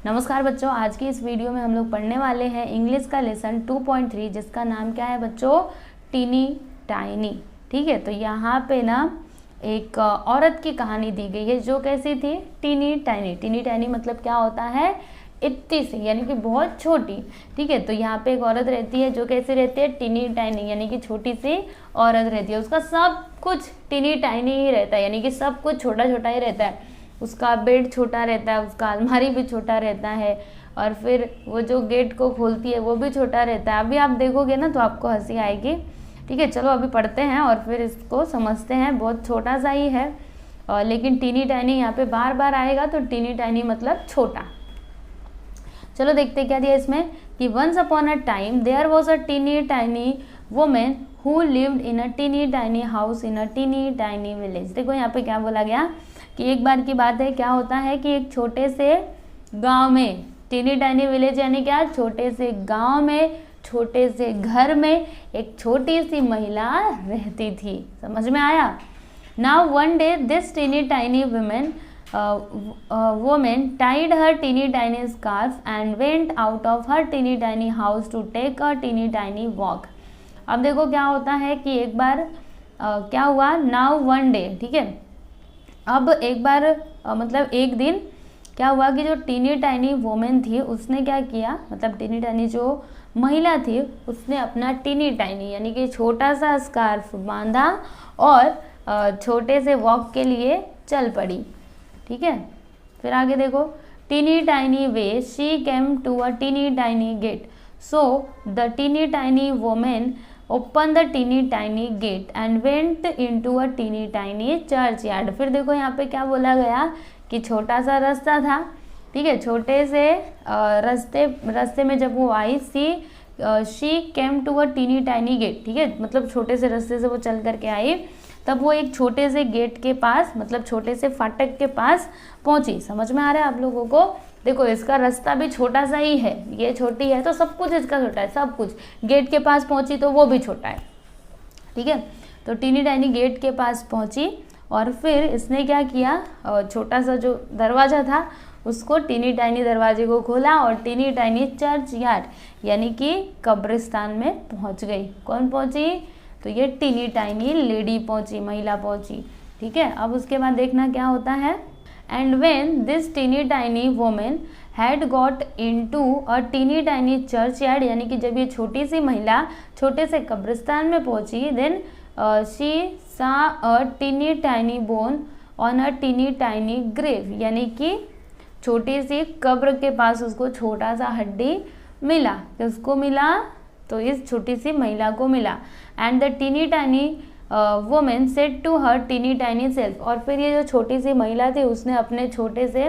नमस्कार बच्चों, आज की इस वीडियो में हम लोग पढ़ने वाले हैं इंग्लिश का लेसन 2.3 जिसका नाम क्या है बच्चों, टीनी टाइनी। ठीक है, तो यहाँ पे ना एक औरत की कहानी दी गई है जो कैसी थी, टीनी टाइनी। टीनी टाइनी मतलब क्या होता है, इतनी सी यानी कि बहुत छोटी। ठीक है, तो यहाँ पे एक औरत रहती है जो कैसे रहती है, टीनी टाइनी यानी कि छोटी सी औरत रहती है। उसका सब कुछ टीनी टाइनी ही रहता है, यानी कि सब कुछ छोटा छोटा ही रहता है। उसका बेड छोटा रहता है, उसका अलमारी भी छोटा रहता है, और फिर वो जो गेट को खोलती है वो भी छोटा रहता है। अभी आप देखोगे ना तो आपको हंसी आएगी। ठीक है, चलो अभी पढ़ते हैं और फिर इसको समझते हैं। बहुत छोटा सा ही है, लेकिन टीनी टाइनी यहाँ पे बार बार आएगा, तो टीनी टाइनी मतलब छोटा। चलो देखते क्या दिया इसमें कि once upon a time there was a teeny tiny woman who lived in a teeny tiny house in a teeny tiny village. देखो यहाँ पे क्या बोला गया कि एक बार की बात है, क्या होता है कि एक छोटे से गांव में, टीनी टाइनी विलेज यानी क्या, छोटे से गांव में, छोटे से घर में एक छोटी सी महिला रहती थी। समझ में आया? Now one day this teeny tiny woman tied her teeny tiny scarf and went out of her teeny tiny house to take a teeny tiny walk। अब देखो क्या होता है कि एक बार क्या हुआ, नाउ वन डे। ठीक है, अब एक बार मतलब एक दिन क्या हुआ कि जो टीनी टाइनी वोमेन थी उसने क्या किया, मतलब टीनी टाइनी जो महिला थी उसने अपना टीनी टाइनी यानी कि छोटा सा स्कार्फ बांधा और छोटे से वॉक के लिए चल पड़ी। ठीक है, फिर आगे देखो, teeny tiny way she came to a teeny tiny gate, so the teeny tiny woman open the teeny tiny gate and went into a teeny tiny churchyard. फिर देखो यहाँ पे क्या बोला गया कि छोटा सा रास्ता था। ठीक है, छोटे से रास्ते में जब वो आई, she came to a teeny tiny gate. ठीक है, मतलब छोटे से रास्ते से वो चल करके आई, तब वो एक छोटे से गेट के पास, मतलब छोटे से फाटक के पास पहुंची। समझ में आ रहा है आप लोगों को? देखो इसका रास्ता भी छोटा सा ही है, ये छोटी है तो सब कुछ इसका छोटा है, सब कुछ। गेट के पास पहुंची तो वो भी छोटा है। ठीक है, तो टीनी टाइनी गेट के पास पहुंची और फिर इसने क्या किया, छोटा सा जो दरवाज़ा था उसको, टीनी टाइनी दरवाजे को खोला और टीनी टाइनी चर्च यार्ड यानी कि कब्रिस्तान में पहुंच गई। कौन पहुंची? तो ये टीनी टाइनी लेडी पहुंची, महिला पहुंची। ठीक है, अब उसके बाद देखना क्या होता है। And when this teeny tiny woman had got into a teeny tiny churchyard, यानी कि जब ये छोटी सी महिला छोटे से कब्रिस्तान में पहुंची, then she saw a teeny tiny bone on a teeny tiny grave, यानी कि छोटी सी कब्र के पास उसको छोटा सा हड्डी मिला। किसको मिला? तो इस छोटी सी महिला को मिला। And the teeny tiny woman said to her teeny tiny self, और फिर ये जो छोटी सी महिला थी उसने अपने छोटे से,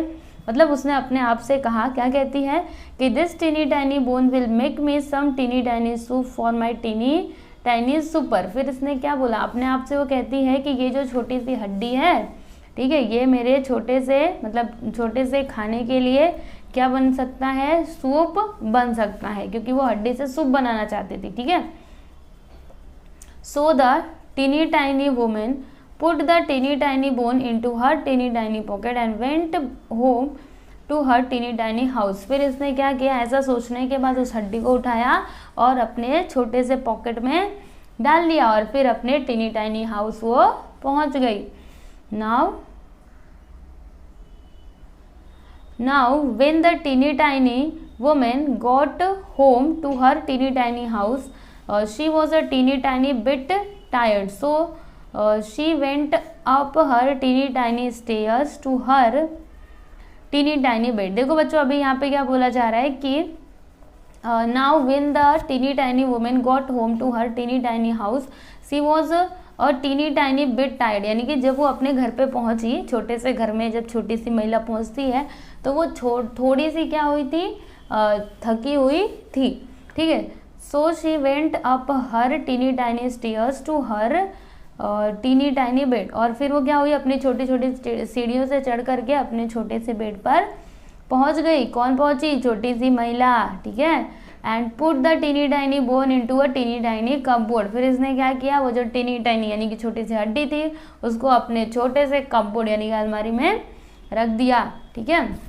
मतलब उसने अपने आप से कहा, क्या कहती है कि this teeny tiny bone will make me some teeny tiny soup for my teeny tiny supper. फिर इसने क्या बोला, अपने आप से वो कहती है कि ये जो छोटी सी हड्डी है, ठीक है, ये मेरे छोटे से, मतलब छोटे से खाने के लिए क्या बन सकता है, सूप बन सकता है, क्योंकि वो हड्डी से सूप बनाना चाहती थी। ठीक है, so the teeny tiny woman put the teeny tiny bone into her teeny tiny pocket and went home to her teeny tiny house. फिर इसने क्या किया, ऐसा सोचने के बाद उस हड्डी को उठाया और अपने छोटे से पॉकेट में डाल लिया और फिर अपने टीनी टाइनी हाउस वो पहुंच गई। Now when the teeny tiny woman got home to her teeny tiny house, she was a teeny tiny bit tired, so she went up her teeny tiny stairs to her teeny tiny bed। देखो बच्चों, अभी यहाँ पे क्या बोला जा रहा है कि now when the teeny tiny woman got home to her teeny tiny house, she was और टीनी टाइनी बिट टायर्ड, यानी कि जब वो अपने घर पे पहुंची, छोटे से घर में जब छोटी सी महिला पहुंचती है तो वो थोड़ी सी क्या हुई थी, थकी हुई थी। ठीक है, so she went up her teeny tiny stairs to her teeny tiny bed, और फिर वो क्या हुई, अपनी छोटी छोटी सीढ़ियों से चढ़ करके अपने छोटे से बेड पर पहुंच गई। कौन पहुंची? छोटी सी महिला। ठीक है, and put the teeny tiny bone into a teeny tiny cupboard. फिर इसने क्या किया, वो जो टीनी टाइनी यानी कि छोटी सी हड्डी थी उसको अपने छोटे से कपबोर्ड यानी कि अलमारी में रख दिया। ठीक है,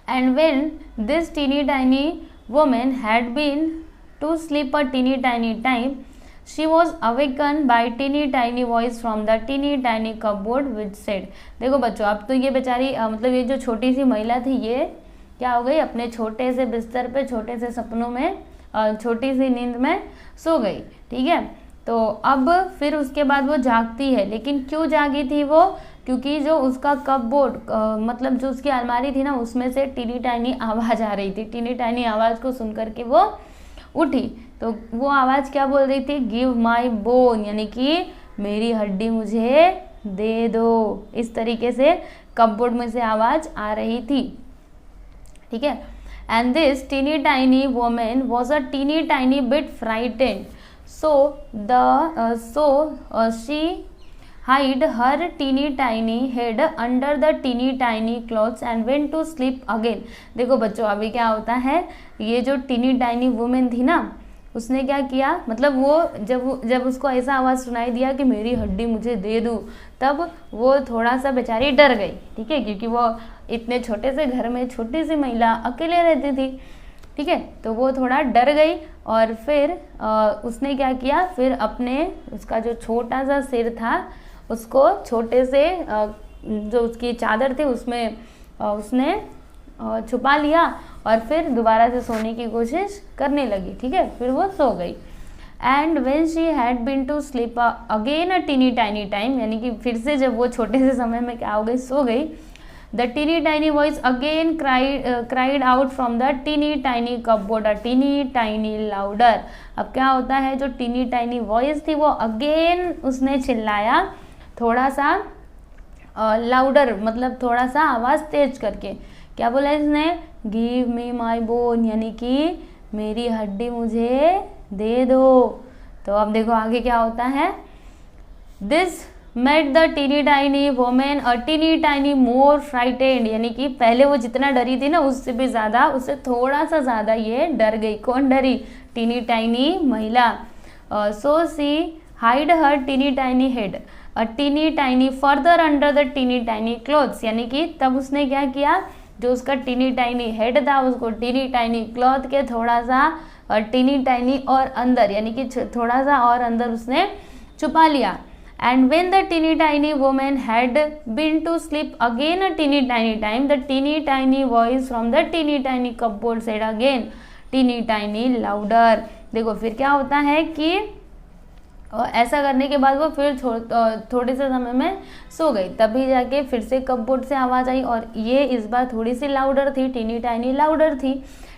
And when this teeny tiny woman had been to sleep a teeny tiny time, she was awakened by teeny tiny voice from the teeny tiny cupboard which said, देखो बच्चों, अब तो ये बेचारी मतलब ये जो छोटी सी महिला थी ये क्या हो गई, अपने छोटे से बिस्तर पे छोटे से सपनों में छोटी सी नींद में सो गई। ठीक है, तो अब फिर उसके बाद वो जागती है, लेकिन क्यों जागी थी वो, क्योंकि जो उसका कपबोर्ड मतलब जो उसकी अलमारी थी ना, उसमें से टीनी टाइनी आवाज़ आ रही थी। टीनी टाइनी आवाज़ को सुन करके वो उठी। तो वो आवाज़ क्या बोल रही थी, गिव माई बोन, यानी कि मेरी हड्डी मुझे दे दो। इस तरीके से कपबोर्ड में से आवाज़ आ रही थी। ठीक है, and this teeny tiny woman was a teeny tiny bit frightened, so she hid her teeny tiny head under the teeny tiny clothes and went to sleep again। देखो बच्चों, अभी क्या होता है, ये जो टीनी टाइनी वुमेन थी ना, उसने क्या किया, मतलब वो जब उसको ऐसा आवाज़ सुनाई दिया कि मेरी हड्डी मुझे दे दूँ, तब वो थोड़ा सा बेचारी डर गई। ठीक है, क्योंकि वो इतने छोटे से घर में छोटी सी महिला अकेले रहती थी। ठीक है, तो वो थोड़ा डर गई और फिर उसने क्या किया, फिर अपने उसका जो छोटा सा सिर था उसको छोटे से जो उसकी चादर थी उसमें उसने छुपा लिया और फिर दोबारा से सोने की कोशिश करने लगी। ठीक है, फिर वो सो गई। And when she had been to sleep again a teeny tiny time, यानी कि फिर से जब वो छोटे से समय में क्या हो गई, सो गई। The teeny tiny voice again cried out from the teeny tiny cupboard, a teeny tiny louder। अब क्या होता है, जो teeny tiny voice थी वो again उसने चिल्लाया, थोड़ा सा louder, मतलब थोड़ा सा आवाज़ तेज करके। क्या बोला इसने, give me my bone, यानी कि मेरी हड्डी मुझे दे दो। तो अब देखो आगे क्या होता है, this made the teeny tiny woman a teeny tiny more frightened, यानी कि पहले वो जितना डरी थी ना उससे भी ज़्यादा, उससे थोड़ा सा ज़्यादा ये डर गई। कौन डरी, टीनी टाइनी महिला। So she hide her teeny tiny head a teeny tiny further under the teeny tiny clothes, यानी कि तब उसने क्या किया, जो उसका टीनी टाइनी हेड था उसको टीनी टाइनी क्लॉथ के थोड़ा सा टीनी टाइनी और अंदर, यानी कि थोड़ा सा और अंदर उसने छुपा लिया। And when the teeny tiny woman had been to sleep again a teeny tiny time, the teeny tiny voice from the teeny tiny cupboard said again, teeny tiny louder। देखो फिर क्या होता है कि ऐसा करने के बाद वो फिर थोड़े से समय में सो गई, तभी जाके फिर से कपबोर्ड से आवाज़ आई और ये इस बार थोड़ी सी लाउडर थी, टीनी टाइनी लाउडर थी।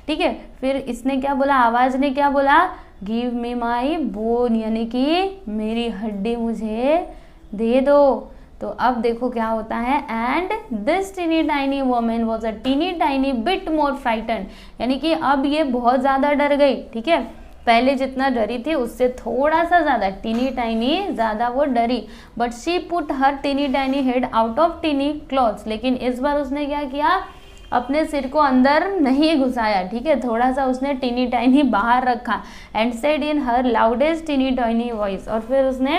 ठीक है, फिर इसने क्या बोला, आवाज़ ने क्या बोला, गिव मी माई बोन, यानी कि मेरी हड्डी मुझे दे दो। तो अब देखो क्या होता है, and this teeny tiny woman was a teeny tiny bit more frighten, यानी कि अब ये बहुत ज़्यादा डर गई। ठीक है, पहले जितना डरी थी उससे थोड़ा सा ज़्यादा, टीनी टाइनी ज़्यादा वो डरी। But she put her teeny tiny head out of teeny clothes, लेकिन इस बार उसने क्या किया, अपने सिर को अंदर नहीं घुसाया। ठीक है, थोड़ा सा उसने टीनी टाइनी बाहर रखा। And said in her loudest teeny tiny voice, और फिर उसने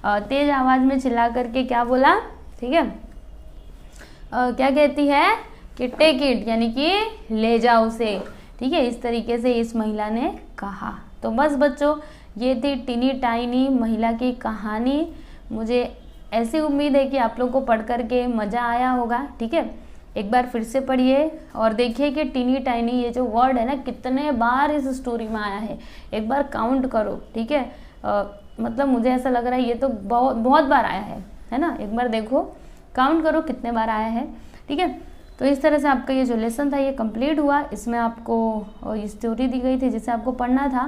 तेज आवाज़ में चिल्ला करके क्या बोला, ठीक है, क्या कहती है कि टेक इट, यानी कि ले जाओ उसे। ठीक है, इस तरीके से इस महिला ने कहा। तो बस बच्चों, ये थी टीनी टाइनी महिला की कहानी। मुझे ऐसी उम्मीद है कि आप लोग को पढ़ करके मज़ा आया होगा। ठीक है, एक बार फिर से पढ़िए और देखिए कि टीनी टाइनी ये जो वर्ड है ना, कितने बार इस स्टोरी में आया है, एक बार काउंट करो। ठीक है, मतलब मुझे ऐसा लग रहा है ये तो बहुत बार आया है ना, एक बार देखो काउंट करो कितने बार आया है। ठीक है, तो इस तरह से आपका ये जो लेसन था ये कंप्लीट हुआ। इसमें आपको ये स्टोरी दी गई थी जिसे आपको पढ़ना था।